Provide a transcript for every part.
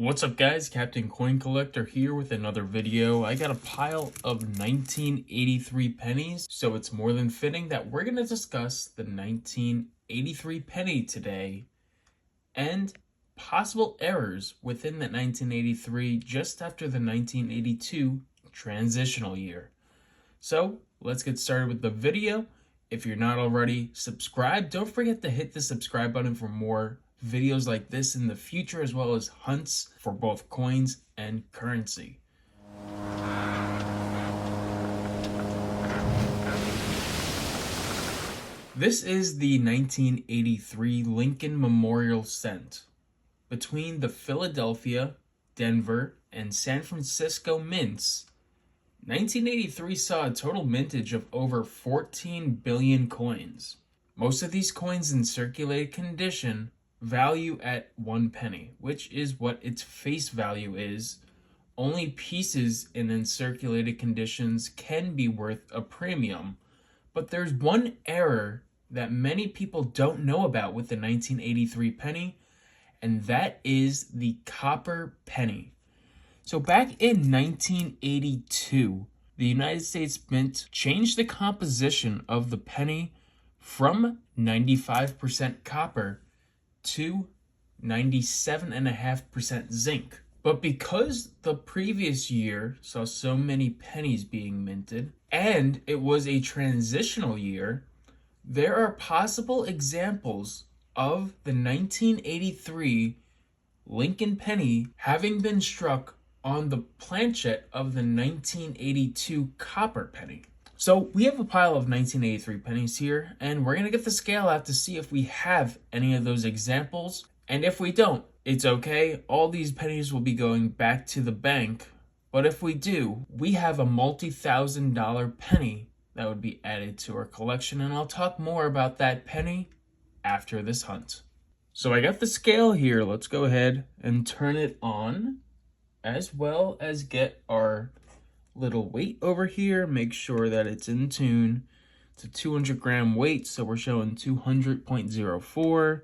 What's up guys, Captain Coin Collector here with another video. I got a pile of 1983 pennies, so it's more than fitting that we're going to discuss the 1983 penny today and possible errors within that 1983 just after the 1982 transitional year. So let's get started with the video. If you're not already subscribed, don't forget to hit the subscribe button for more videos like this in the future, as well as hunts for both coins and currency. This is the 1983 Lincoln Memorial Cent. Between the Philadelphia, Denver, and San Francisco mints, 1983 saw a total mintage of over 14 billion coins. Most of these coins in circulated condition value at 1 penny, which is what its face value is. Only pieces in uncirculated conditions can be worth a premium. But there's one error that many people don't know about with the 1983 penny, and that is the copper penny. So back in 1982, the United States Mint changed the composition of the penny from 95% copper to 97.5% zinc. But because the previous year saw so many pennies being minted, and it was a transitional year, there are possible examples of the 1983 Lincoln penny having been struck on the planchet of the 1982 copper penny. So we have a pile of 1983 pennies here, and we're going to get the scale out to see if we have any of those examples. And if we don't, it's okay. All these pennies will be going back to the bank. But if we do, we have a multi-$1,000 penny that would be added to our collection, and I'll talk more about that penny after this hunt. So I got the scale here. Let's go ahead and turn it on, as well as get our little weight over here. Make sure that it's in tune. It's a 200 gram weight, so we're showing 200.04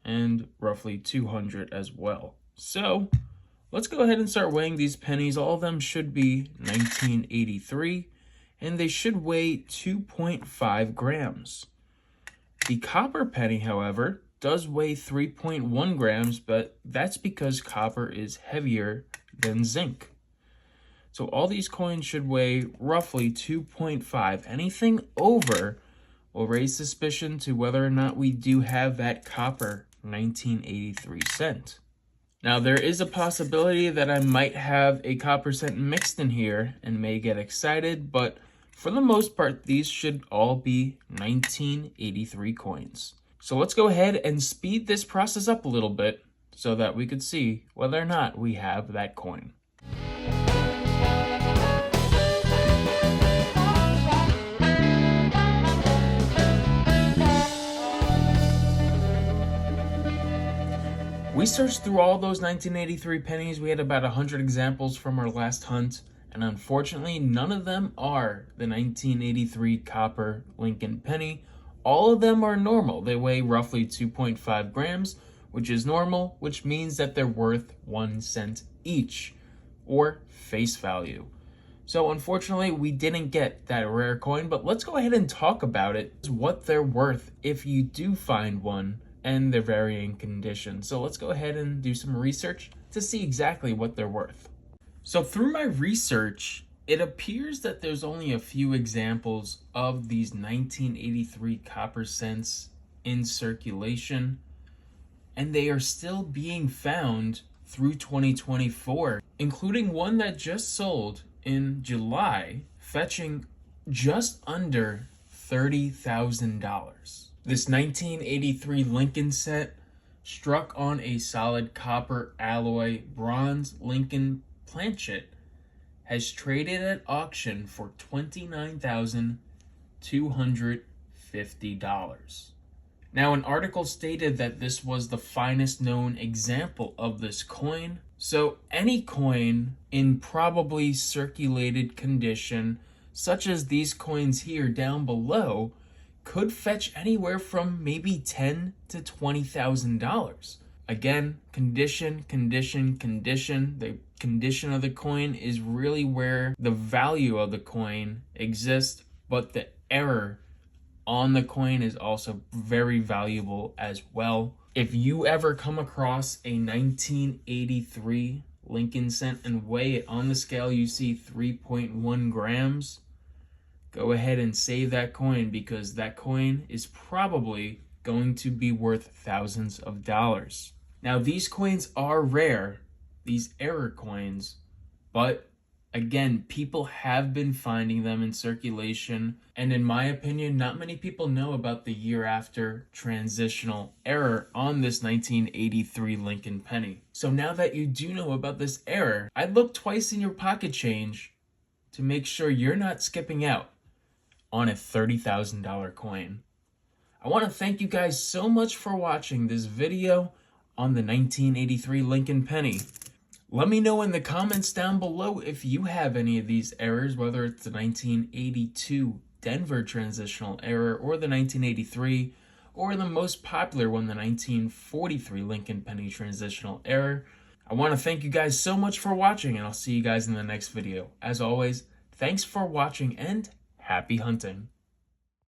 and roughly 200 as well. So let's go ahead and start weighing these pennies. All of them should be 1983, and they should weigh 2.5 grams. The copper penny, however, does weigh 3.1 grams, but that's because copper is heavier than zinc. So all these coins should weigh roughly 2.5. Anything over will raise suspicion to whether or not we do have that copper 1983 cent. Now there is a possibility that I might have a copper cent mixed in here and may get excited, but for the most part, these should all be 1983 coins. So let's go ahead and speed this process up a little bit so that we could see whether or not we have that coin. We searched through all those 1983 pennies. We had about 100 examples from our last hunt, and unfortunately none of them are the 1983 copper Lincoln penny. All of them are normal. They weigh roughly 2.5 grams, which is normal, which means that they're worth 1 cent each, or face value. So unfortunately we didn't get that rare coin, but let's go ahead and talk about it, what they're worth if you do find one, and their varying condition. So let's go ahead and do some research to see exactly what they're worth. So through my research, it appears that there's only a few examples of these 1983 copper cents in circulation, and they are still being found through 2024, including one that just sold in July, fetching just under $30,000. This 1983 Lincoln set struck on a solid copper alloy bronze Lincoln planchet has traded at auction for $29,250. Now, an article stated that this was the finest known example of this coin. So any coin in probably circulated condition, such as these coins here down below, could fetch anywhere from maybe $10,000 to $20,000. Again, condition, condition, condition. The condition of the coin is really where the value of the coin exists, but the error on the coin is also very valuable as well. If you ever come across a 1983 Lincoln cent and weigh it on the scale, you see 3.1 grams, go ahead and save that coin, because that coin is probably going to be worth thousands of dollars. Now, these coins are rare, these error coins, but again, people have been finding them in circulation, and in my opinion, not many people know about the year after transitional error on this 1983 Lincoln penny. So now that you do know about this error, I'd look twice in your pocket change to make sure you're not skipping out on a $30,000 coin. I want to thank you guys so much for watching this video on the 1983 Lincoln penny. Let me know in the comments down below if you have any of these errors, whether it's the 1982 Denver transitional error or the 1983, or the most popular one, the 1943 Lincoln penny transitional error. I want to thank you guys so much for watching, and I'll see you guys in the next video. As always, thanks for watching and happy hunting.